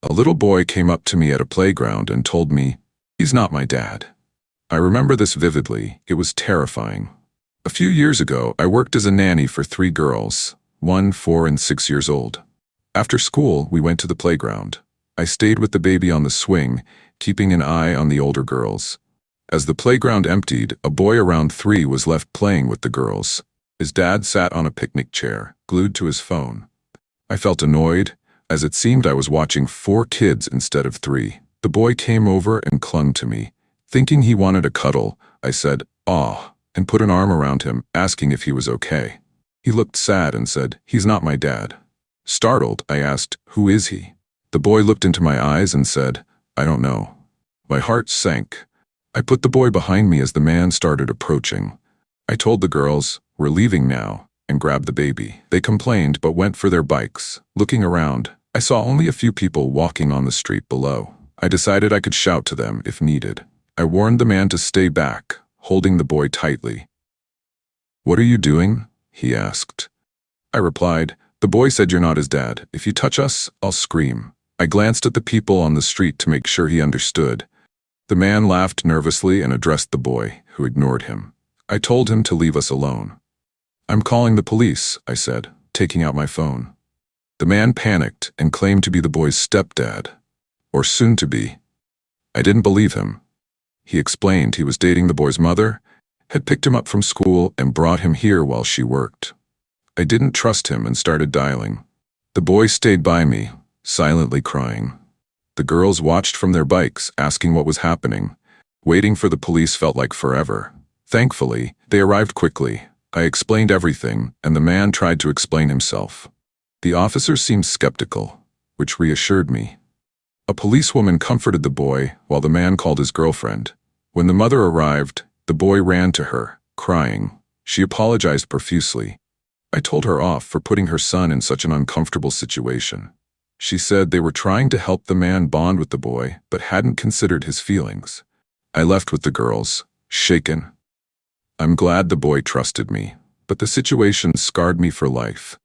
A little boy came up to me at a playground and told me, "He's not my dad." I remember this vividly. It was terrifying. A few years ago, I worked as a nanny for 3 girls, 1, 4, and 6 years old. After school, we went to the playground. I stayed with the baby on the swing, keeping an eye on the older girls. As the playground emptied, a boy around 3 was left playing with the girls. His dad sat on a picnic chair, glued to his phone. I felt annoyed, as it seemed I was watching 4 kids instead of 3. The boy came over and clung to me. Thinking he wanted a cuddle, I said, "Aw," and put an arm around him, asking if he was okay. He looked sad and said, "He's not my dad." Startled, I asked, "Who is he?" The boy looked into my eyes and said, "I don't know." My heart sank. I put the boy behind me as the man started approaching. I told the girls, "We're leaving now," and grabbed the baby. They complained but went for their bikes. Looking around, I saw only a few people walking on the street below. I decided I could shout to them if needed. I warned the man to stay back, holding the boy tightly. "What are you doing?" he asked. I replied, "The boy said you're not his dad. If you touch us, I'll scream." I glanced at the people on the street to make sure he understood. The man laughed nervously and addressed the boy, who ignored him. I told him to leave us alone. "I'm calling the police," I said, taking out my phone. The man panicked and claimed to be the boy's stepdad, or soon-to-be. I didn't believe him. He explained he was dating the boy's mother, had picked him up from school and brought him here while she worked. I didn't trust him and started dialing. The boy stayed by me, silently crying. The girls watched from their bikes, asking what was happening. Waiting for the police felt like forever. Thankfully, they arrived quickly. I explained everything, and the man tried to explain himself. The officer seemed skeptical, which reassured me. A policewoman comforted the boy while the man called his girlfriend. When the mother arrived, the boy ran to her, crying. She apologized profusely. I told her off for putting her son in such an uncomfortable situation. She said they were trying to help the man bond with the boy, but hadn't considered his feelings. I left with the girls, shaken. I'm glad the boy trusted me, but the situation scarred me for life.